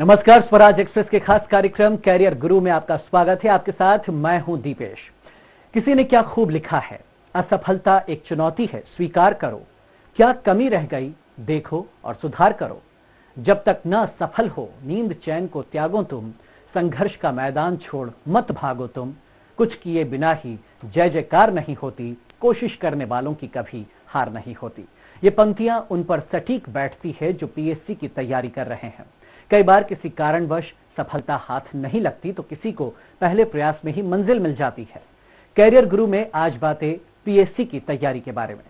नमस्कार, स्वराज एक्सप्रेस के खास कार्यक्रम कैरियर गुरु में आपका स्वागत है। आपके साथ मैं हूं दीपेश। किसी ने क्या खूब लिखा है, असफलता एक चुनौती है, स्वीकार करो। क्या कमी रह गई, देखो और सुधार करो। जब तक न सफल हो, नींद चैन को त्यागो तुम। संघर्ष का मैदान छोड़ मत भागो तुम। कुछ किए बिना ही जय जयकार नहीं होती, कोशिश करने वालों की कभी हार नहीं होती। ये पंक्तियां उन पर सटीक बैठती है जो पीएससी की तैयारी कर रहे हैं। कई बार किसी कारणवश सफलता हाथ नहीं लगती तो किसी को पहले प्रयास में ही मंजिल मिल जाती है। कैरियर गुरु में आज बातें पीएससी की तैयारी के बारे में।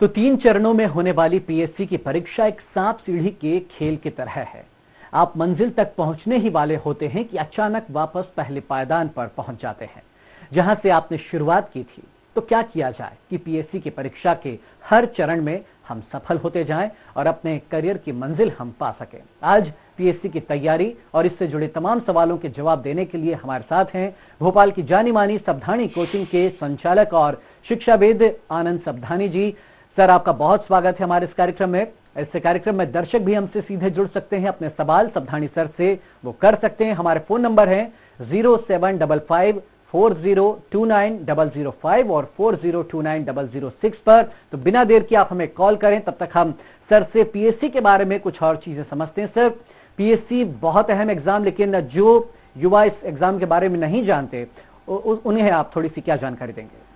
तो 3 चरणों में होने वाली पीएससी की परीक्षा एक सांप सीढ़ी के खेल की तरह है। आप मंजिल तक पहुंचने ही वाले होते हैं कि अचानक वापस पहले पायदान पर पहुंच जाते हैं जहां से आपने शुरुआत की थी। तो क्या किया जाए कि पीएससी की परीक्षा के हर चरण में हम सफल होते जाएं और अपने करियर की मंजिल हम पा सकें। आज पीएससी की तैयारी और इससे जुड़े तमाम सवालों के जवाब देने के लिए हमारे साथ हैं भोपाल की जानी मानी सबधानी कोचिंग के संचालक और शिक्षाविद आनंद सबधानी जी। सर, आपका बहुत स्वागत है हमारे इस कार्यक्रम में। इस कार्यक्रम में दर्शक भी हमसे सीधे जुड़ सकते हैं, अपने सवाल सबधानी सर से वो कर सकते हैं। हमारे फोन नंबर हैं 075540290005 और 40290006 पर। तो बिना देर के आप हमें कॉल करें, तब तक हम सर से पीएससी के बारे में कुछ और चीजें समझते हैं। सर, पीएससी बहुत अहम एग्जाम, लेकिन जो युवा इस एग्जाम के बारे में नहीं जानते उन्हें आप थोड़ी सी क्या जानकारी देंगे?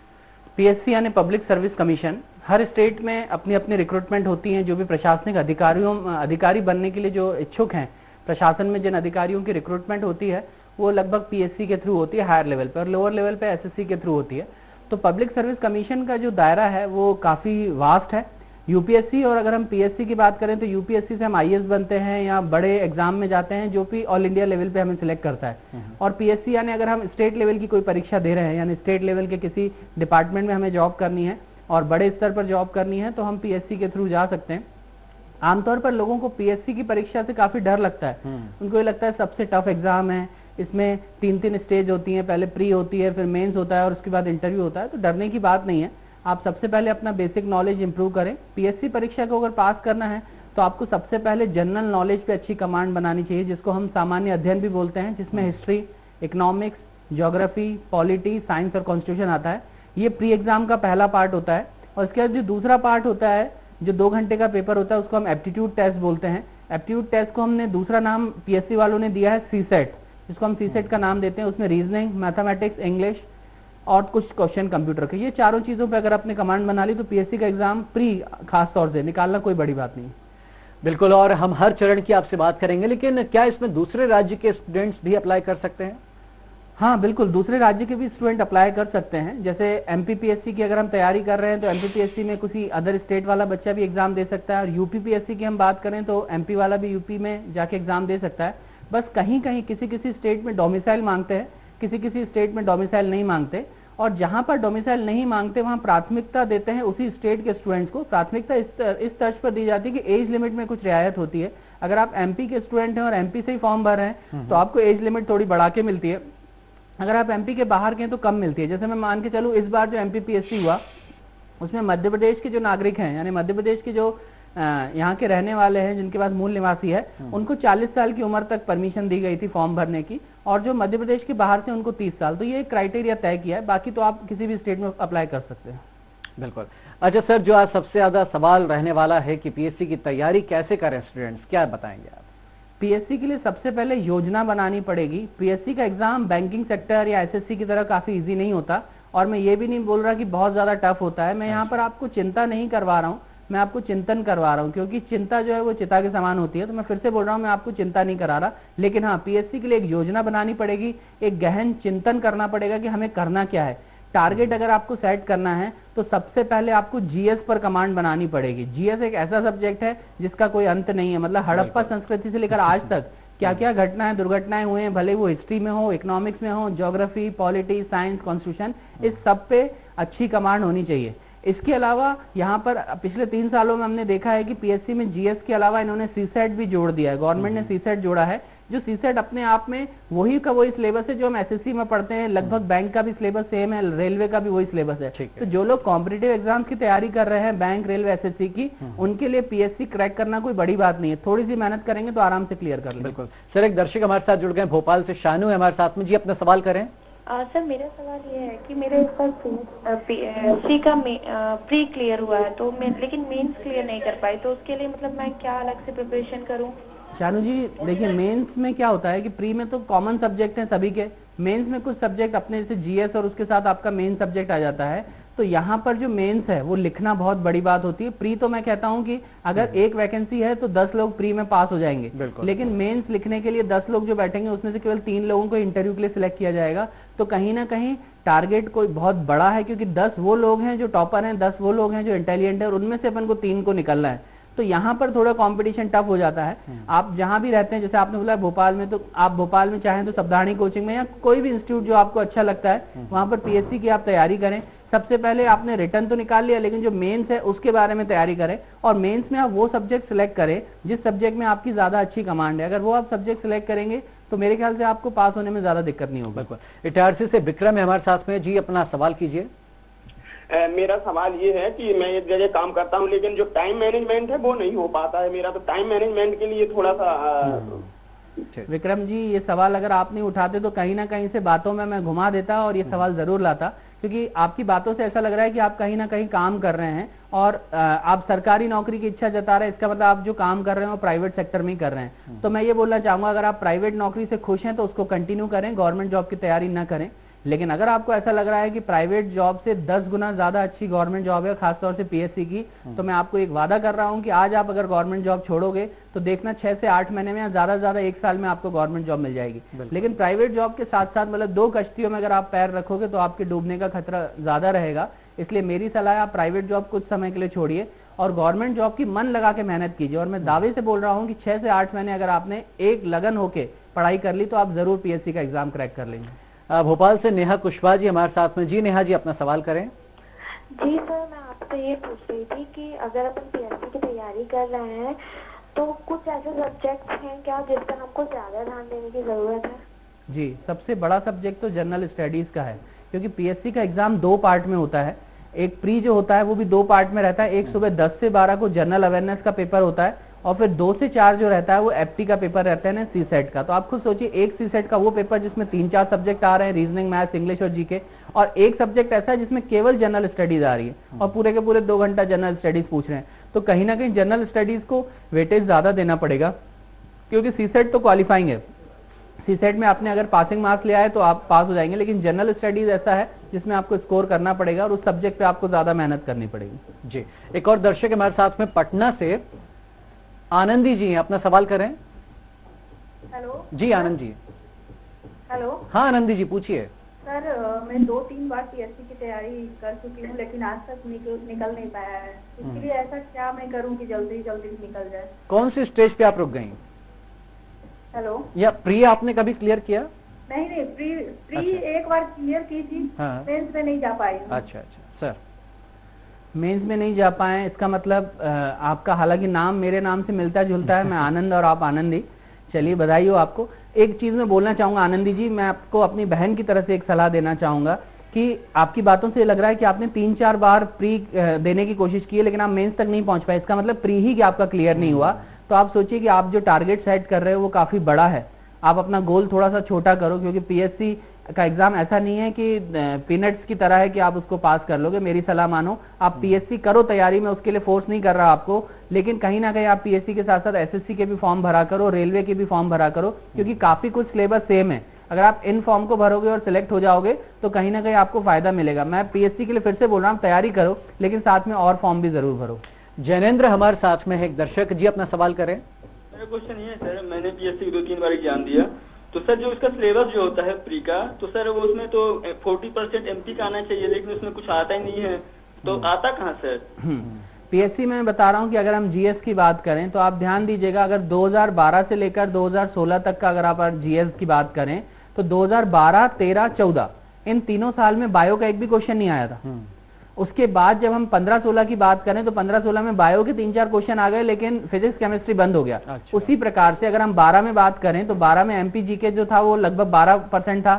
पीएससी यानी पब्लिक सर्विस कमीशन, हर स्टेट में अपनी अपनी रिक्रूटमेंट होती है। जो भी प्रशासनिक अधिकारी बनने के लिए जो इच्छुक हैं, प्रशासन में जिन अधिकारियों की रिक्रूटमेंट होती है वो लगभग पीएससी के थ्रू होती है हायर लेवल पे, और लोअर लेवल पे एसएससी के थ्रू होती है। तो पब्लिक सर्विस कमीशन का जो दायरा है वो काफ़ी वास्ट है। यूपीएससी, और अगर हम पीएससी की बात करें तो यूपीएससी से हम आईएएस बनते हैं या बड़े एग्जाम में जाते हैं जो कि ऑल इंडिया लेवल पे हमें सिलेक्ट करता है। और पीएससी यानी अगर हम स्टेट लेवल की कोई परीक्षा दे रहे हैं, यानी स्टेट लेवल के किसी डिपार्टमेंट में हमें जॉब करनी है और बड़े स्तर पर जॉब करनी है तो हम पीएससी के थ्रू जा सकते हैं। आमतौर पर लोगों को पीएससी की परीक्षा से काफ़ी डर लगता है। उनको ये लगता है सबसे टफ एग्जाम है, इसमें 3 स्टेज होती हैं, पहले प्री होती है, फिर मेंस होता है और उसके बाद इंटरव्यू होता है। तो डरने की बात नहीं है। आप सबसे पहले अपना बेसिक नॉलेज इंप्रूव करें। पीएससी परीक्षा को अगर पास करना है तो आपको सबसे पहले जनरल नॉलेज पे अच्छी कमांड बनानी चाहिए, जिसको हम सामान्य अध्ययन भी बोलते हैं, जिसमें history, economics, geography, polity, science और कॉन्स्टिट्यूशन आता है। ये प्री एग्जाम का पहला पार्ट होता है। और इसके बाद जो दूसरा पार्ट होता है, जो 2 घंटे का पेपर होता है, उसको हम एप्टीट्यूड टेस्ट बोलते हैं। एप्टीट्यूड टेस्ट को हमने दूसरा नाम पीएससी वालों ने दिया है सीसेट, जिसको हम सीसेट का नाम देते हैं। उसमें रीजनिंग, मैथमेटिक्स, इंग्लिश और कुछ क्वेश्चन कंप्यूटर के, ये चारों चीज़ों पे अगर आपने कमांड बना ली तो पीएससी का एग्जाम प्री खास तौर से निकालना कोई बड़ी बात नहीं। बिल्कुल, और हम हर चरण की आपसे बात करेंगे, लेकिन क्या इसमें दूसरे राज्य के स्टूडेंट्स भी अप्लाई कर सकते हैं? हाँ बिल्कुल, दूसरे राज्य के भी स्टूडेंट अप्लाई कर सकते हैं। जैसे एमपीपीएससी की अगर हम तैयारी कर रहे हैं तो एमपीपीएससी में किसी अदर स्टेट वाला बच्चा भी एग्जाम दे सकता है। और यूपीपीएससी की हम बात करें तो एमपी वाला भी यूपी में जाके एग्जाम दे सकता है। बस कहीं कहीं किसी स्टेट में डोमिसाइल मांगते हैं, किसी स्टेट में डोमिसाइल नहीं मांगते। और जहां पर डोमिसाइल नहीं मांगते वहां प्राथमिकता देते हैं उसी स्टेट के स्टूडेंट्स को। प्राथमिकता इस तर्ज पर दी जाती है कि एज लिमिट में कुछ रियायत होती है। अगर आप एमपी के स्टूडेंट हैं और एमपी से ही फॉर्म भर रहे हैं तो आपको एज लिमिट थोड़ी बढ़ा के मिलती है। अगर आप एमपी के बाहर के हैं तो कम मिलती है। जैसे मैं मान के चलूँ, इस बार जो एमपीपीएससी हुआ उसमें मध्य प्रदेश के जो नागरिक हैं, यानी मध्य प्रदेश के जो यहाँ के रहने वाले हैं, जिनके पास मूल निवासी है, उनको 40 साल की उम्र तक परमिशन दी गई थी फॉर्म भरने की, और जो मध्य प्रदेश के बाहर से उनको 30 साल। तो ये क्राइटेरिया तय किया है। बाकी तो आप किसी भी स्टेट में अप्लाई कर सकते हैं। बिल्कुल। अच्छा सर, जो आज सबसे ज्यादा सवाल रहने वाला है कि पीएससी की तैयारी कैसे करें स्टूडेंट्स, क्या बताएंगे आप? पीएससी के लिए सबसे पहले योजना बनानी पड़ेगी। पीएससी का एग्जाम बैंकिंग सेक्टर या एसएससी की तरह काफी इजी नहीं होता, और मैं ये भी नहीं बोल रहा कि बहुत ज्यादा टफ होता है। मैं यहाँ पर आपको चिंता नहीं करवा रहा हूँ, मैं आपको चिंतन करवा रहा हूँ, क्योंकि चिंता जो है वो चिता के समान होती है। तो मैं फिर से बोल रहा हूँ, मैं आपको चिंता नहीं करा रहा, लेकिन हाँ, पीएससी के लिए एक योजना बनानी पड़ेगी, एक गहन चिंतन करना पड़ेगा कि हमें करना क्या है। टारगेट अगर आपको सेट करना है तो सबसे पहले आपको जीएस पर कमांड बनानी पड़ेगी। जीएस एक ऐसा सब्जेक्ट है जिसका कोई अंत नहीं है। मतलब हड़प्पा संस्कृति से लेकर आज तक क्या क्या घटनाएं दुर्घटनाएं हुए हैं, भले वो हिस्ट्री में हो, इकोनॉमिक्स में हो, ज्योग्राफी, पॉलिटी, साइंस, कॉन्स्टिट्यूशन, इस सब पे अच्छी कमांड होनी चाहिए। इसके अलावा यहाँ पर पिछले 3 सालों में हमने देखा है कि पीएससी में जीएस के अलावा इन्होंने सीसेट भी जोड़ दिया है। गवर्नमेंट ने सीसेट जोड़ा है जो सीसेट अपने आप में वही का वही सिलेबस है जो हम एसएससी में पढ़ते हैं, लगभग बैंक का भी सिलेबस सेम है, रेलवे का भी वही सिलेबस है। तो जो लोग कॉम्पिटिटिव एग्जाम्स की तैयारी कर रहे हैं, बैंक, रेलवे, एसएससी की, उनके लिए पीएससी क्रैक करना कोई बड़ी बात नहीं है, थोड़ी सी मेहनत करेंगे तो आराम से क्लियर कर लेंगे। बिल्कुल सर, एक दर्शक हमारे साथ जुड़ गए भोपाल से, शानू है हमारे साथ में जी, अपना सवाल करें। सर मेरा सवाल ये है कि मेरे इस बार सी का प्री क्लियर हुआ है तो मैं लेकिन मेंस क्लियर नहीं कर पाई, तो उसके लिए मतलब मैं क्या अलग से प्रिपरेशन करूं? शानू जी देखिए, मेंस में क्या होता है कि प्री में तो कॉमन सब्जेक्ट हैं सभी के, मेंस में कुछ सब्जेक्ट अपने जैसे जीएस और उसके साथ आपका मेन सब्जेक्ट आ जाता है। तो यहाँ पर जो मेंस है वो लिखना बहुत बड़ी बात होती है। प्री तो मैं कहता हूँ कि अगर एक वैकेंसी है तो 10 लोग प्री में पास हो जाएंगे, लेकिन मेंस लिखने के लिए 10 लोग जो बैठेंगे उसमें से केवल 3 लोगों को इंटरव्यू के लिए सिलेक्ट किया जाएगा। तो कहीं ना कहीं टारगेट कोई बहुत बड़ा है, क्योंकि 10 वो लोग हैं जो टॉपर हैं, 10 वो लोग हैं जो इंटेलिजेंट है, और उनमें से अपन को 3 को निकलना है। तो यहाँ पर थोड़ा कंपटीशन टफ हो जाता है। आप जहाँ भी रहते हैं, जैसे आपने बोला भोपाल में, तो आप भोपाल में चाहें तो सब्धारणी कोचिंग में या कोई भी इंस्टीट्यूट जो आपको अच्छा लगता है वहाँ पर पीएससी की आप तैयारी करें। सबसे पहले आपने रिटर्न तो निकाल लिया, लेकिन जो मेंस है उसके बारे में तैयारी करें, और मेंस में आप वो सब्जेक्ट सिलेक्ट करें जिस सब्जेक्ट में आपकी ज्यादा अच्छी कमांड है। अगर वो आप सब्जेक्ट सिलेक्ट करेंगे तो मेरे ख्याल से आपको पास होने में ज्यादा दिक्कत नहीं होगी। बिल्कुल। इटारसी से विक्रम है हमारे साथ में जी, अपना सवाल कीजिए। मेरा सवाल ये है कि मैं एक जगह काम करता हूँ, लेकिन जो टाइम मैनेजमेंट है वो नहीं हो पाता है मेरा, तो टाइम मैनेजमेंट के लिए थोड़ा सा विक्रम जी, ये सवाल अगर आप नहीं उठाते तो कहीं ना कहीं से बातों में मैं घुमा देता और ये सवाल जरूर लाता, क्योंकि आपकी बातों से ऐसा लग रहा है कि आप कहीं ना कहीं काम कर रहे हैं और आप सरकारी नौकरी की इच्छा जता रहे हैं। इसका मतलब आप जो काम कर रहे हैं वो प्राइवेट सेक्टर में ही कर रहे हैं। तो मैं ये बोलना चाहूंगा, अगर आप प्राइवेट नौकरी से खुश हैं तो उसको कंटिन्यू करें, गवर्नमेंट जॉब की तैयारी ना करें। लेकिन अगर आपको ऐसा लग रहा है कि प्राइवेट जॉब से 10 गुना ज्यादा अच्छी गवर्नमेंट जॉब है, खासतौर से पीएससी की, तो मैं आपको एक वादा कर रहा हूं कि आज आप अगर गवर्नमेंट जॉब छोड़ोगे तो देखना 6 से 8 महीने में या ज्यादा से ज्यादा 1 साल में आपको गवर्नमेंट जॉब मिल जाएगी। लेकिन प्राइवेट जॉब के साथ साथ मतलब 2 कश्तियों में अगर आप पैर रखोगे तो आपके डूबने का खतरा ज्यादा रहेगा। इसलिए मेरी सलाह है, आप प्राइवेट जॉब कुछ समय के लिए छोड़िए और गवर्नमेंट जॉब की मन लगा के मेहनत कीजिए। और मैं दावे से बोल रहा हूं कि 6 से 8 महीने अगर आपने एक लगन होके पढ़ाई कर ली तो आप जरूर पीएससी का एग्जाम क्रैक कर लेंगे। भोपाल से नेहा कुशवाहा जी हमारे साथ में जी। नेहा जी, अपना सवाल करें। जी सर, मैं आपसे ये पूछ रही थी कि अगर अपन पीएससी की तैयारी कर रहे हैं तो कुछ ऐसे सब्जेक्ट्स हैं क्या जिस पर हमको ज्यादा ध्यान देने की जरूरत है? जी, सबसे बड़ा सब्जेक्ट तो जनरल स्टडीज का है, क्योंकि पीएससी का एग्जाम 2 पार्ट में होता है। एक प्री जो होता है वो भी 2 पार्ट में रहता है। एक सुबह 10 से 12 को जनरल अवेयरनेस का पेपर होता है, और फिर 2 से 4 जो रहता है वो एफटी का पेपर रहता है ना, सी सेट का। तो आप खुद सोचिए, एक सी सेट का वो पेपर जिसमें 3-4 सब्जेक्ट आ रहे हैं, रीजनिंग, मैथ्स, इंग्लिश और जीके, और एक सब्जेक्ट ऐसा है जिसमें केवल जनरल स्टडीज आ रही है और पूरे के पूरे 2 घंटा जनरल स्टडीज पूछ रहे हैं। तो कहीं ना कहीं जनरल स्टडीज को वेटेज ज्यादा देना पड़ेगा, क्योंकि सी सेट तो क्वालिफाइंग है। सी सेट में आपने अगर पासिंग मार्क्स ले आए तो आप पास हो जाएंगे, लेकिन जनरल स्टडीज ऐसा है जिसमें आपको स्कोर करना पड़ेगा और उस सब्जेक्ट पे आपको ज्यादा मेहनत करनी पड़ेगी। जी, एक और दर्शक हमारे साथ में पटना से आनंदी जी हैं, अपना सवाल करें। हेलो जी आनंद जी। हेलो। हाँ आनंदी जी, पूछिए। सर मैं 2-3 बार पीएससी की तैयारी कर चुकी हूँ, लेकिन आज तक निकल नहीं पाया है। इसके लिए ऐसा क्या मैं करूँ कि जल्दी जल्दी निकल जाए? कौन सी स्टेज पे आप रुक गई? हेलो। या प्री आपने कभी क्लियर किया? नहीं, प्री अच्छा। एक बार क्लियर की थी। हाँ। मेंस में नहीं जा पाई हूँ। अच्छा सर। मेंस में नहीं जा पाए, इसका मतलब आपका, हालांकि नाम मेरे नाम से मिलता जुलता है, मैं आनंद और आप आनंदी, चलिए बधाई हो आपको। एक चीज मैं बोलना चाहूंगा आनंदी जी, मैं आपको अपनी बहन की तरफ से एक सलाह देना चाहूंगा कि आपकी बातों से लग रहा है कि आपने 3-4 बार प्री देने की कोशिश की है, लेकिन आप मेंस तक नहीं पहुंच पाए। इसका मतलब प्री ही आपका क्लियर नहीं हुआ। तो आप सोचिए कि आप जो टारगेट सेट कर रहे हो वो काफी बड़ा है, आप अपना गोल थोड़ा सा छोटा करो, क्योंकि पीएससी का एग्जाम ऐसा नहीं है कि पीनट्स की तरह है कि आप उसको पास कर लोगे। मेरी सलाह मानो, आप पीएससी करो तैयारी, में उसके लिए फोर्स नहीं कर रहा आपको, लेकिन कहीं ना कहीं आप पीएससी के साथ साथ एसएससी के भी फॉर्म भरा करो, रेलवे के भी फॉर्म भरा करो, क्योंकि काफी कुछ सिलेबस सेम है। अगर आप इन फॉर्म को भरोगे और सिलेक्ट हो जाओगे तो कहीं ना कहीं आपको फायदा मिलेगा। मैं पीएससी के लिए फिर से बोल रहा हूँ, तैयारी करो, लेकिन साथ में और फॉर्म भी जरूर भरो। जैनेन्द्र हमारे साथ में है एक दर्शक जी, अपना सवाल करें। मेरा क्वेश्चन ये है सर, मैंने पीएससी 2-3 बार एग्जाम दिया, तो सर जो इसका सिलेबस जो होता है प्री का, तो सर वो उसमें तो 40% एमपी का आना चाहिए, लेकिन उसमें कुछ आता ही नहीं है, तो आता कहाँ सर? पीएससी में बता रहा हूँ कि अगर हम जीएस की बात करें तो आप ध्यान दीजिएगा, अगर 2012 से लेकर 2016 तक का अगर आप जीएस की बात करें तो 2012, 13, 14 इन तीनों साल में बायो का एक भी क्वेश्चन नहीं आया था। उसके बाद जब हम 15-16 की बात करें तो 15-16 में बायो के 3-4 क्वेश्चन आ गए, लेकिन फिजिक्स केमिस्ट्री बंद हो गया। अच्छा। उसी प्रकार से अगर हम 12 में बात करें तो 12 में एमपी जीके जो था वो लगभग 12% था,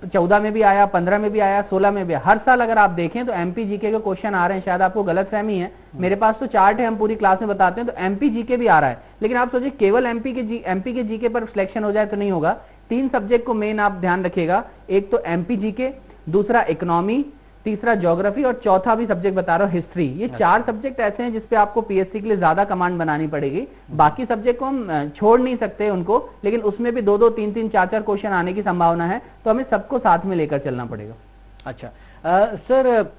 14 में भी आया, 15 में भी आया, 16 में भी। हर साल अगर आप देखें तो एमपी जीके के क्वेश्चन आ रहे हैं। शायद आपको गलतफहमी है, मेरे पास तो चार्ट है, हम पूरी क्लास में बताते हैं, तो एमपी जीके भी आ रहा है। लेकिन आप सोचिए केवल एमपी के जीके पर सिलेक्शन हो जाए तो नहीं होगा। 3 सब्जेक्ट को मेन आप ध्यान रखिएगा, एक तो एमपी जीके, दूसरा इकोनॉमी, तीसरा ज्योग्राफी और चौथा भी सब्जेक्ट बता रहा हूं हिस्ट्री। ये 4 सब्जेक्ट ऐसे हैं जिसपे आपको पीएससी के लिए ज्यादा कमांड बनानी पड़ेगी। बाकी सब्जेक्ट को हम छोड़ नहीं सकते उनको, लेकिन उसमें भी 2-2, 3-3, 4-4 क्वेश्चन आने की संभावना है, तो हमें सबको साथ में लेकर चलना पड़ेगा। अच्छा सर,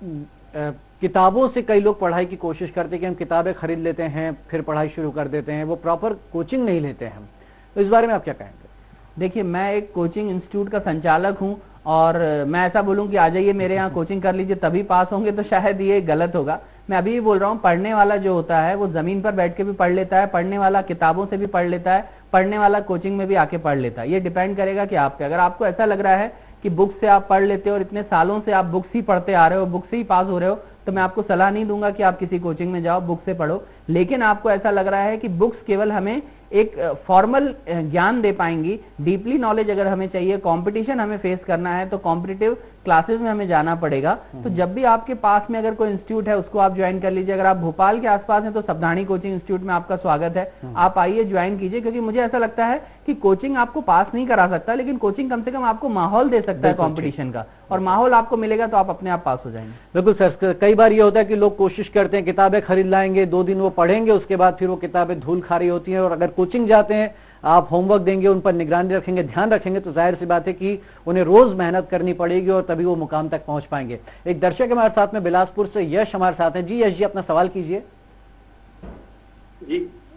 किताबों से कई लोग पढ़ाई की कोशिश करते हैं कि हम किताबें खरीद लेते हैं फिर पढ़ाई शुरू कर देते हैं, वो प्रॉपर कोचिंग नहीं लेते हैं, तो इस बारे में आप क्या कहेंगे? देखिए, मैं एक कोचिंग इंस्टीट्यूट का संचालक हूं और मैं ऐसा बोलूं कि आ जाइए मेरे यहाँ कोचिंग कर लीजिए तभी पास होंगे, तो शायद ये गलत होगा। मैं अभी भी बोल रहा हूँ, पढ़ने वाला जो होता है वो जमीन पर बैठ के भी पढ़ लेता है, पढ़ने वाला किताबों से भी पढ़ लेता है, पढ़ने वाला कोचिंग में भी आके पढ़ लेता है। ये डिपेंड करेगा कि आप पे, अगर आपको ऐसा लग रहा है कि बुक से आप पढ़ लेते हो और इतने सालों से आप बुक्स ही पढ़ते आ रहे हो, बुक से ही पास हो रहे हो, तो मैं आपको सलाह नहीं दूंगा कि आप किसी कोचिंग में जाओ, बुक से पढ़ो। लेकिन आपको ऐसा लग रहा है कि बुक्स केवल हमें एक फॉर्मल ज्ञान दे पाएंगी, डीपली नॉलेज अगर हमें चाहिए, कंपटीशन हमें फेस करना है तो कॉम्पिटिटिव क्लासेस में हमें जाना पड़ेगा। तो जब भी आपके पास में अगर कोई इंस्टीट्यूट है उसको आप ज्वाइन कर लीजिए। अगर आप भोपाल के आसपास हैं तो सावधानी कोचिंग इंस्टीट्यूट में आपका स्वागत है, आप आइए, ज्वाइन कीजिए। क्योंकि मुझे ऐसा लगता है कि कोचिंग आपको पास नहीं करा सकता, लेकिन कोचिंग कम से कम आपको माहौल दे सकता है कॉम्पिटिशन का, और माहौल आपको मिलेगा तो आप अपने आप पास हो जाएंगे। बिल्कुल सर, कई बार ये होता है कि लोग कोशिश करते हैं किताबें खरीद लाएंगे, 2 दिन वो पढ़ेंगे, उसके बाद फिर वो किताबें धूल खा रही होती हैं। और अगर कोचिंग जाते हैं, आप होमवर्क देंगे, उन पर निगरानी रखेंगे, ध्यान रखेंगे, तो जाहिर सी बात है कि उन्हें रोज मेहनत करनी पड़ेगी और तभी वो मुकाम तक पहुंच पाएंगे। एक दर्शक हमारे साथ में बिलासपुर से यश हमारे साथ हैं। जी यश जी, अपना सवाल कीजिए।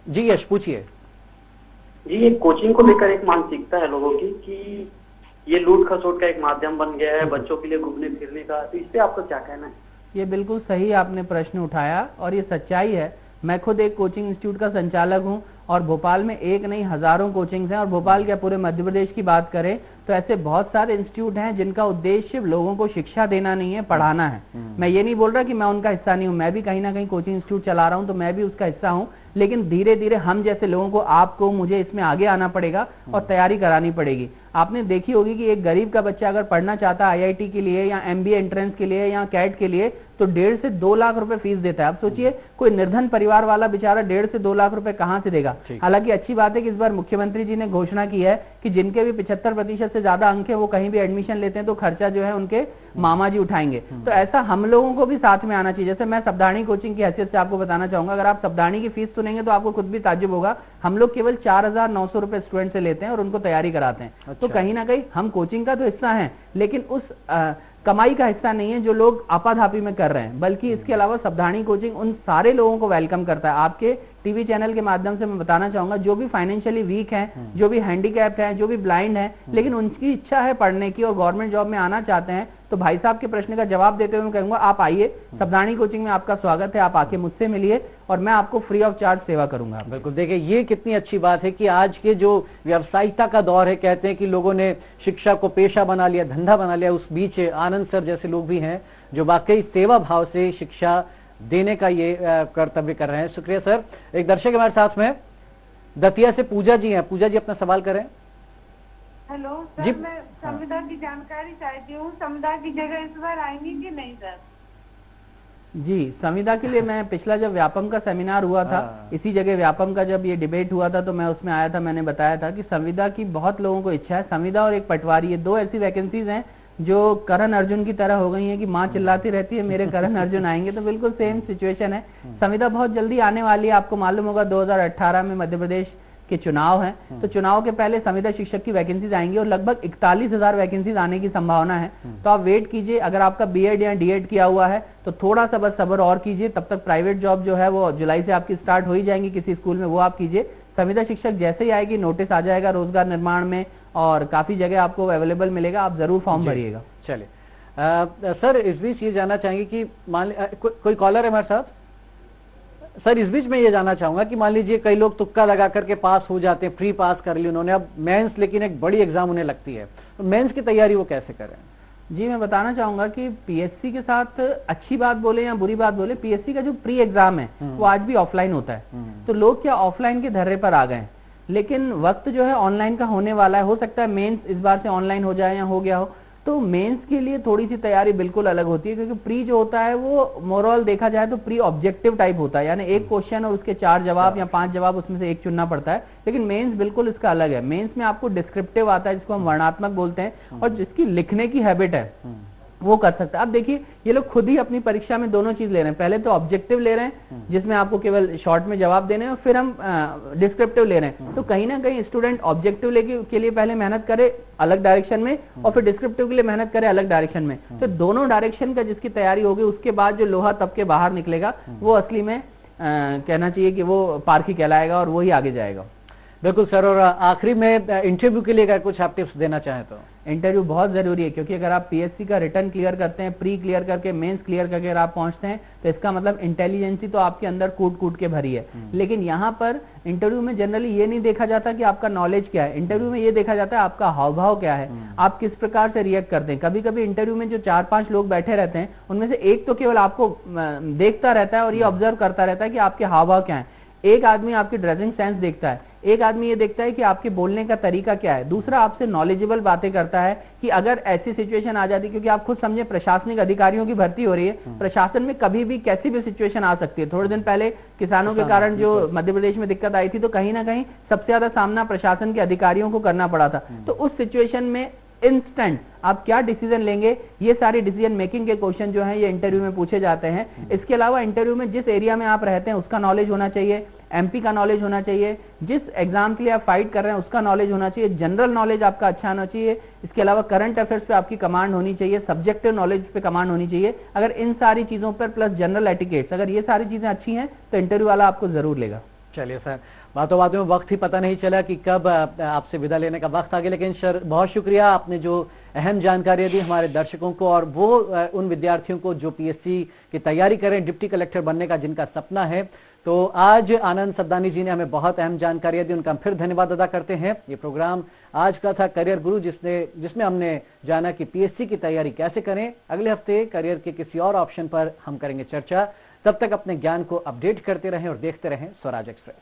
जी यश, पूछिए। जी, ये कोचिंग को लेकर एक मानसिकता है लोगों की कि ये लूट खसोट का एक माध्यम बन गया है बच्चों के लिए घूमने फिरने का, तो इस पे आपका क्या कहना है? ये बिल्कुल सही आपने प्रश्न उठाया और ये सच्चाई है। मैं खुद एक कोचिंग इंस्टीट्यूट का संचालक हूं और भोपाल में एक नहीं हजारों कोचिंग्स हैं, और भोपाल क्या पूरे मध्य प्रदेश की बात करें तो ऐसे बहुत सारे इंस्टीट्यूट हैं जिनका उद्देश्य लोगों को शिक्षा देना नहीं है, पढ़ाना है। मैं ये नहीं बोल रहा कि मैं उनका हिस्सा नहीं हूं, मैं भी कहीं ना कहीं कोचिंग इंस्टीट्यूट चला रहा हूं, तो मैं भी उसका हिस्सा हूं। लेकिन धीरे धीरे हम जैसे लोगों को, आपको, मुझे इसमें आगे आना पड़ेगा और तैयारी करानी पड़ेगी। आपने देखी होगी कि एक गरीब का बच्चा अगर पढ़ना चाहता है आईआईटी के लिए या एमबीए एंट्रेंस के लिए या कैट के लिए, तो 1.5 से 2 लाख रुपए फीस देता है। अब सोचिए कोई निर्धन परिवार वाला बेचारा 1.5 से 2 लाख रुपए कहां से देगा। हालांकि अच्छी बात है कि इस बार मुख्यमंत्री जी ने घोषणा की है कि जिनके भी 75% से ज्यादा अंक है वो कहीं भी एडमिशन लेते हैं तो खर्चा जो है उनके मामा जी उठाएंगे। तो ऐसा हम लोगों को भी साथ में आना चाहिए। जैसे मैं सावधानी कोचिंग की हैसियत से आपको बताना चाहूंगा, अगर आप सावधानी की फीस सुनेंगे तो आपको खुद भी ताज्जुब होगा। हम लोग केवल 4,900 रुपए स्टूडेंट से लेते हैं और उनको तैयारी कराते हैं। अच्छा। तो कहीं ना कहीं हम कोचिंग का तो हिस्सा हैं, लेकिन उस कमाई का हिस्सा नहीं है जो लोग आपाधापी में कर रहे हैं, बल्कि इसके अलावा सावधानी कोचिंग उन सारे लोगों को वेलकम करता है। आपके टीवी चैनल के माध्यम से मैं बताना चाहूंगा, जो भी फाइनेंशियली वीक हैं, जो भी हैंडीकैप्ड हैं, जो भी ब्लाइंड हैं, लेकिन उनकी इच्छा है पढ़ने की और गवर्नमेंट जॉब में आना चाहते हैं, तो भाई साहब के प्रश्न का जवाब देते हुए मैं कहूंगा आप आइए, सावधानी कोचिंग में आपका स्वागत है। आप आके मुझसे मिलिए और मैं आपको फ्री ऑफ चार्ज सेवा करूंगा। बिल्कुल, देखिए ये कितनी अच्छी बात है कि आज के जो व्यावसायिकता का दौर है, कहते हैं कि लोगों ने शिक्षा को पेशा बना लिया, धंधा बना लिया, उस बीच आनंद सर जैसे लोग भी हैं जो वाकई सेवा भाव से शिक्षा देने का ये कर्तव्य कर रहे हैं। शुक्रिया सर। एक दर्शक हमारे साथ में दतिया से पूजा जी हैं। पूजा जी, अपना सवाल करें। हेलो सर, मैं संविदा की जानकारी चाहती हूँ। संविदा की जगह इस बार आएंगी कि नहीं सर? जी, संविदा के लिए मैं पिछला जब व्यापम का सेमिनार हुआ था, इसी जगह व्यापम का जब ये डिबेट हुआ था तो मैं उसमें आया था। मैंने बताया था कि संविदा की बहुत लोगों को इच्छा है। संविदा और एक पटवारी, ये 2 ऐसी वैकेंसीज हैं जो करण अर्जुन की तरह हो गई है कि माँ चिल्लाती रहती है मेरे करण अर्जुन आएंगे, तो बिल्कुल सेम सिचुएशन है। संविदा बहुत जल्दी आने वाली है। आपको मालूम होगा 2018 में मध्य प्रदेश के चुनाव हैं, तो चुनाव के पहले संविदा शिक्षक की वैकेंसीज आएंगी और लगभग 41,000 वैकेंसीज आने की संभावना है। तो आप वेट कीजिए। अगर आपका बीएड या डीएड किया हुआ है तो थोड़ा सा बस सब्र और कीजिए, तब तक प्राइवेट जॉब जो है वो जुलाई से आपकी स्टार्ट हो ही जाएंगी किसी स्कूल में, वो आप कीजिए। संविदा शिक्षक जैसे ही आएगी नोटिस आ जाएगा रोजगार निर्माण में और काफी जगह आपको अवेलेबल मिलेगा, आप जरूर फॉर्म भरिएगा। चलिए सर, इस बीच ये जानना चाहेंगे कि मान कोई कॉलर है हमारे साथ। सर, इस बीच मैं ये जानना चाहूंगा कि मान लीजिए कई लोग तुक्का लगा करके पास हो जाते हैं, प्री पास कर ली उन्होंने, अब मेंस लेकिन एक बड़ी एग्जाम उन्हें लगती है, तो मेंस की तैयारी वो कैसे करें? जी, मैं बताना चाहूंगा कि पीएससी के साथ अच्छी बात बोले या बुरी बात बोले, पीएससी का जो प्री एग्जाम है वो आज भी ऑफलाइन होता है। तो लोग क्या ऑफलाइन के धर्रे पर आ गए, लेकिन वक्त जो है ऑनलाइन का होने वाला है। हो सकता है मेंस इस बार से ऑनलाइन हो जाए या हो गया हो, तो मेंस के लिए थोड़ी सी तैयारी बिल्कुल अलग होती है, क्योंकि प्री जो होता है वो मोरल देखा जाए तो प्री ऑब्जेक्टिव टाइप होता है, यानी एक क्वेश्चन और उसके 4 जवाब या 5 जवाब, उसमें से एक चुनना पड़ता है। लेकिन मेंस बिल्कुल इसका अलग है। मेंस में आपको डिस्क्रिप्टिव आता है, जिसको हम वर्णात्मक बोलते हैं, और जिसकी लिखने की हैबिट है वो कर सकता है। अब देखिए, ये लोग खुद ही अपनी परीक्षा में दोनों चीज ले रहे हैं। पहले तो ऑब्जेक्टिव ले रहे हैं, जिसमें आपको केवल शॉर्ट में जवाब देने हैं, और फिर हम डिस्क्रिप्टिव ले रहे हैं। तो कहीं ना कहीं स्टूडेंट ऑब्जेक्टिव के लिए पहले मेहनत करे अलग डायरेक्शन में, और फिर डिस्क्रिप्टिव के लिए मेहनत करे अलग डायरेक्शन में। तो दोनों डायरेक्शन का जिसकी तैयारी होगी, उसके बाद जो लोहा तब के बाहर निकलेगा, वो असली में कहना चाहिए कि वो पारखी कहलाएगा, और वो ही आगे जाएगा। बिल्कुल सर। और आखिरी में इंटरव्यू के लिए अगर कुछ आप टिप्स देना चाहें तो? इंटरव्यू बहुत जरूरी है, क्योंकि अगर आप पीएससी का रिटर्न क्लियर करते हैं, प्री क्लियर करके मेंस क्लियर करके अगर आप पहुंचते हैं, तो इसका मतलब इंटेलिजेंसी तो आपके अंदर कूट कूट के भरी है। लेकिन यहाँ पर इंटरव्यू में जनरली ये नहीं देखा जाता कि आपका नॉलेज क्या है, इंटरव्यू में ये देखा जाता है आपका हाव भाव क्या है, आप किस प्रकार से रिएक्ट करते हैं। कभी कभी इंटरव्यू में जो 4-5 लोग बैठे रहते हैं, उनमें से एक तो केवल आपको देखता रहता है और ये ऑब्जर्व करता रहता है कि आपके हाव भाव क्या है। एक आदमी आपकी ड्रेसिंग सेंस देखता है, एक आदमी ये देखता है कि आपके बोलने का तरीका क्या है, दूसरा आपसे नॉलेजेबल बातें करता है कि अगर ऐसी सिचुएशन आ जाती, क्योंकि आप खुद समझे प्रशासनिक अधिकारियों की भर्ती हो रही है, प्रशासन में कभी भी कैसी भी सिचुएशन आ सकती है। थोड़े दिन पहले किसानों के कारण जो मध्य प्रदेश में दिक्कत आई थी, तो कहीं ना कहीं सबसे ज्यादा सामना प्रशासन के अधिकारियों को करना पड़ा था। तो उस सिचुएशन में इंस्टेंट आप क्या डिसीजन लेंगे, ये सारी डिसीजन मेकिंग के क्वेश्चन जो हैं ये इंटरव्यू में पूछे जाते हैं। इसके अलावा इंटरव्यू में जिस एरिया में आप रहते हैं उसका नॉलेज होना चाहिए, एमपी का नॉलेज होना चाहिए, जिस एग्जाम के लिए आप फाइट कर रहे हैं उसका नॉलेज होना चाहिए, जनरल नॉलेज आपका अच्छा होना चाहिए। इसके अलावा करंट अफेयर्स पे आपकी कमांड होनी चाहिए, सब्जेक्टिव नॉलेज पे कमांड होनी चाहिए। अगर इन सारी चीजों पर प्लस जनरल एटिकेट्स, अगर ये सारी चीजें अच्छी हैं तो इंटरव्यू वाला आपको जरूर लेगा। चलिए सर, बातों बातों में वक्त ही पता नहीं चला कि कब आपसे विदा लेने का वक्त आ गया। लेकिन सर बहुत शुक्रिया, आपने जो अहम जानकारियां दी हमारे दर्शकों को, और वो उन विद्यार्थियों को जो पीएससी की तैयारी करें, डिप्टी कलेक्टर बनने का जिनका सपना है। तो आज आनंद सद्दानी जी ने हमें बहुत अहम जानकारियां दी, उनका हम फिर धन्यवाद अदा करते हैं। ये प्रोग्राम आज का था करियर गुरु, जिसमें हमने जाना कि पीएससी की तैयारी कैसे करें। अगले हफ्ते करियर के किसी और ऑप्शन पर हम करेंगे चर्चा। तब तक अपने ज्ञान को अपडेट करते रहें और देखते रहें स्वराज एक्सप्रेस।